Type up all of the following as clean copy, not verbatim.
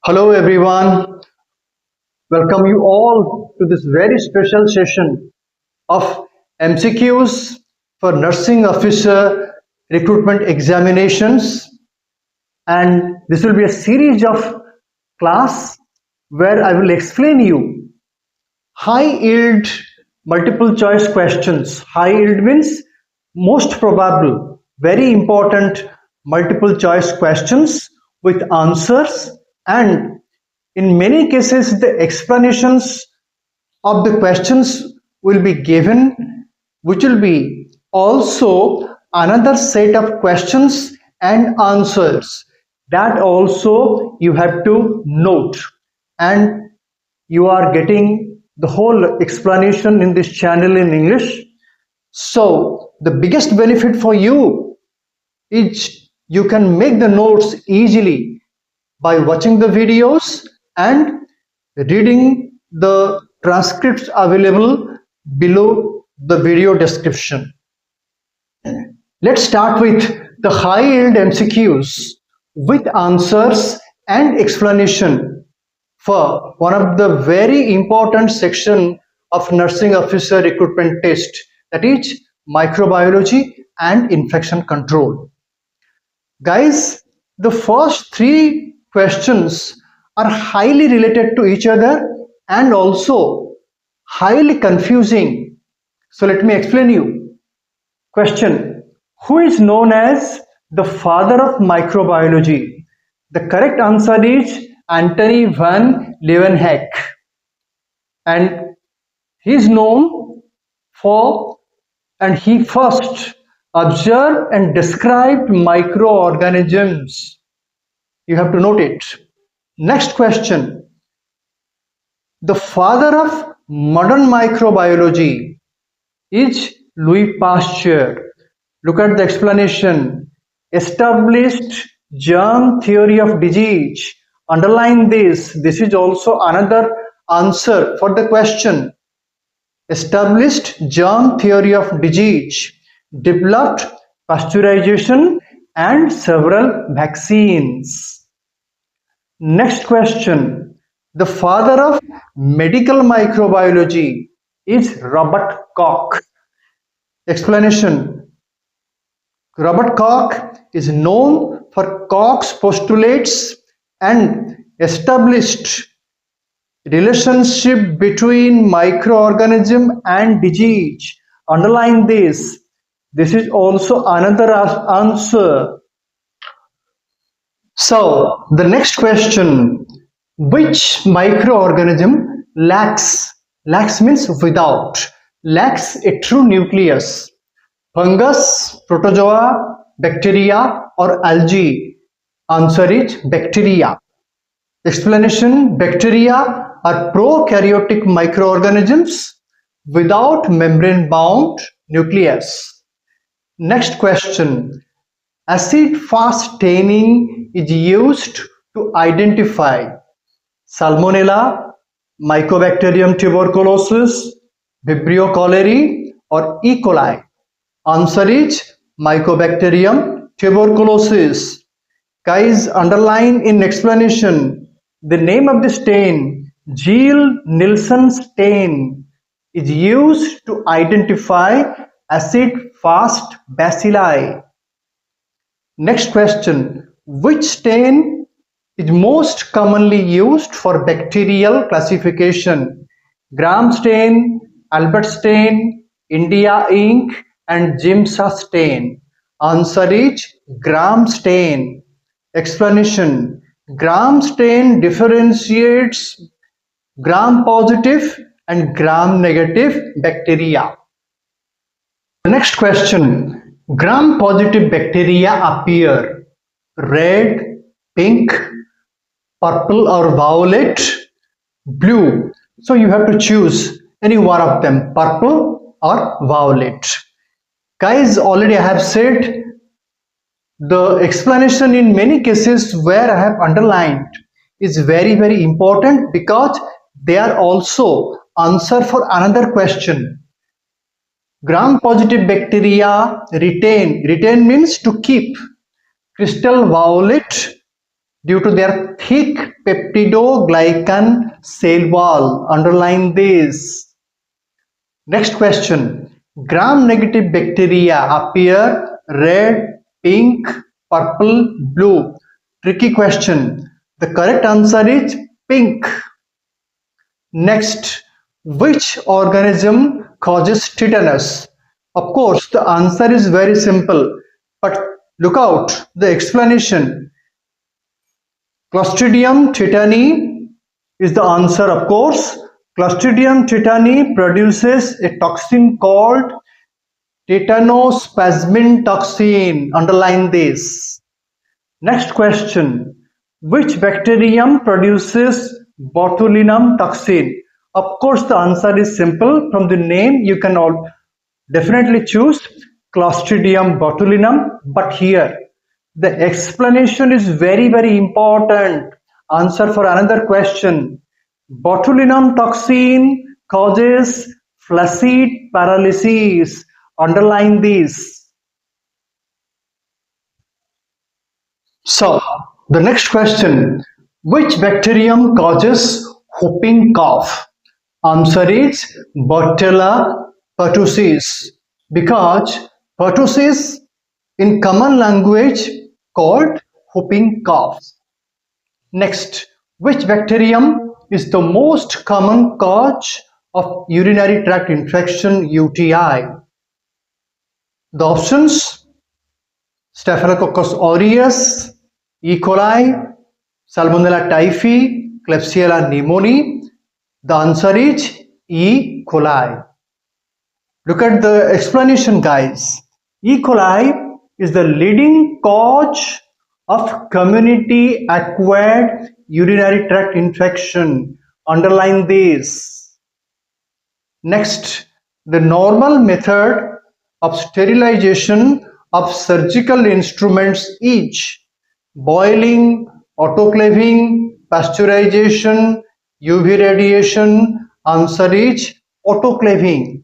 Hello everyone, welcome you all to this very special session of MCQs for Nursing Officer Recruitment Examinations, and this will be a series of class where I will explain you high yield multiple choice questions. High yield means most probable, very important multiple choice questions with answers, and in many cases the explanations of the questions will be given, which will be also another set of questions and answers that also you have to note, and you are getting the whole explanation in this channel in English. So the biggest benefit for you is you can make the notes easily by watching the videos and reading the transcripts available below the video description. Let's start with the high yield MCQs with answers and explanation for one of the very important section of nursing officer recruitment test, that is microbiology and infection control. Guys, the first three questions are highly related to each other and also highly confusing. So let me explain you. Question: who is known as the father of microbiology? The correct answer is Antony van Leeuwenhoek, and he is known for, and he first observed and described microorganisms. You have to note it. Next question: the father of modern microbiology is Louis Pasteur. Look at the explanation. Established germ theory of disease. Underline this. This is also another answer for the question. Established germ theory of disease. Developed pasteurization and several vaccines. Next question. The father of medical microbiology is Robert Koch. Explanation. Robert Koch is known for Koch's postulates and established relationship between microorganism and disease. Underline this. This is also another answer. So the next question: which microorganism lacks means without, lacks a true nucleus? Fungus, protozoa, bacteria or algae? Answer is bacteria. Explanation: bacteria are prokaryotic microorganisms without membrane bound nucleus. Next question: acid fast staining is used to identify Salmonella, Mycobacterium tuberculosis, Vibrio cholerae or E. coli? Answer is Mycobacterium tuberculosis. Guys, underline in explanation the name of the stain. Gill-Nielsen stain is used to identify acid fast bacilli. Next question: which stain is most commonly used for bacterial classification? Gram stain, Albert stain, India ink and Giemsa stain? Answer is Gram stain. Explanation: Gram stain differentiates gram positive and gram negative bacteria. The next question: gram positive bacteria appear red, pink, purple or violet, blue. So you have to choose any one of them, purple or violet. Guys, already I have said the explanation in many cases where I have underlined is very important, because they are also answer for another question. Gram positive bacteria retain means to keep crystal violet due to their thick peptidoglycan cell wall. Underline this. Next question. Gram-negative bacteria appear red, pink, purple, blue. Tricky question. The correct answer is pink. Next, which organism causes tetanus? Of course, the answer is very simple, but look out the explanation. Clostridium tetani is the answer, of course. Clostridium tetani produces a toxin called tetanospasmin toxin. Underline this. Next question. Which bacterium produces botulinum toxin? Of course, the answer is simple. From the name, you can all definitely choose Clostridium botulinum. But here, the explanation is very, very important. Answer for another question. Botulinum toxin causes flaccid paralysis. Underline this. So, the next question. Which bacterium causes whooping cough? Answer is Bacteria pertussis, because pertussis in common language called whooping cough. Next, which bacterium is the most common cause of urinary tract infection UTI? The options: Staphylococcus aureus, E. coli, Salmonella typhi, Klebsiella pneumoniae. The answer is E. coli. Look at the explanation, guys. E. coli is the leading cause of community acquired urinary tract infection. Underline this. Next, the normal method of sterilization of surgical instruments is boiling, autoclaving, pasteurization, UV radiation. Answer is autoclaving.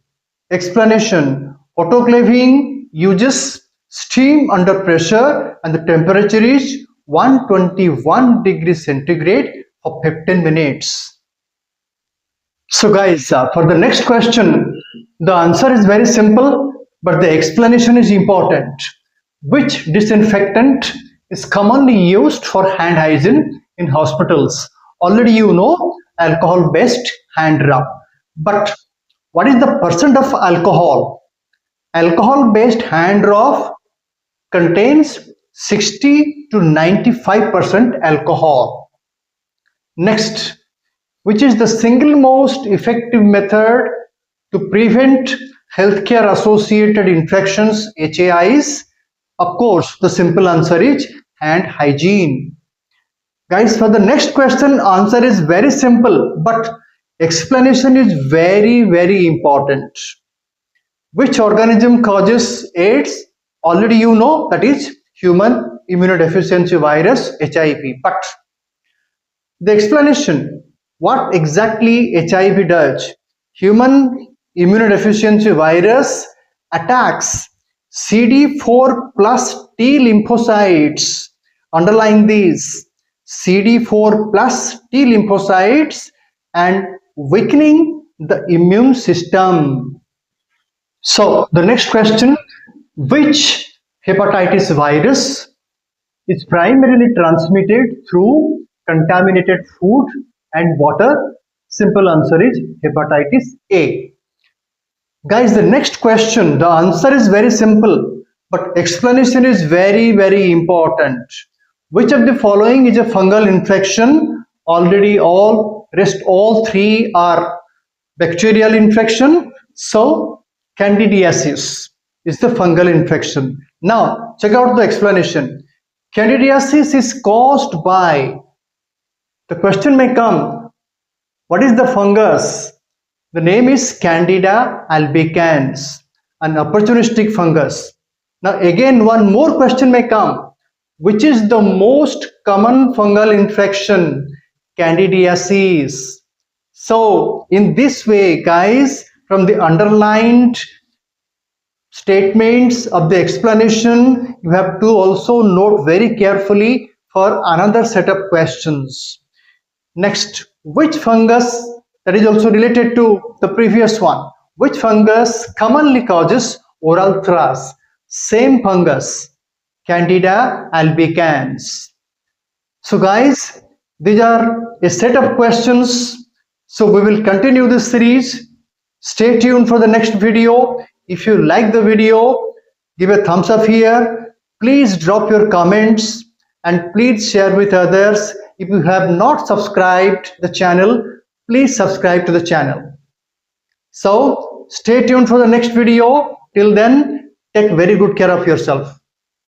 Explanation: autoclaving uses steam under pressure and the temperature is 121 degrees centigrade for 15 minutes. So guys, for the next question, the answer is very simple, but the explanation is important. Which disinfectant is commonly used for hand hygiene in hospitals? Already you know alcohol-based hand rub. But what is the percent of alcohol? Alcohol-based hand rub contains 60 to 95% alcohol. Next, which is the single most effective method to prevent healthcare associated infections, HAIs? Of course, the simple answer is hand hygiene. Guys, for the next question, answer is very simple, but explanation is very, very important. Which organism causes AIDS? Already you know, that is human immunodeficiency virus, HIV. But the explanation, what exactly HIV does? Human immunodeficiency virus attacks CD4 plus T lymphocytes. Underline these: CD4 plus T lymphocytes and weakening the immune system. So the next question, which hepatitis virus is primarily transmitted through contaminated food and water? Simple answer is hepatitis A. Guys, the next question, the answer is very simple, but explanation is very, very important. Which of the following is a fungal infection? Already all three are bacterial infection. So candidiasis is the fungal infection. Now check out the explanation. Candidiasis is caused by, the question may come, what is the fungus? The name is Candida albicans, an opportunistic fungus. Now again, one more question may come. Which is the most common fungal infection? Candidiasis. So in this way, guys, from the underlined statements of the explanation, you have to also note very carefully for another set of questions. Next, which fungus, that is also related to the previous one, which fungus commonly causes oral thrush? Same fungus, Candida albicans. So guys, these are a set of questions. So we will continue this series. Stay tuned for the next video. If you like the video, give a thumbs up here. Please drop your comments and please share with others. If you have not subscribed the channel, please subscribe to the channel. So stay tuned for the next video. Till then, take very good care of yourself.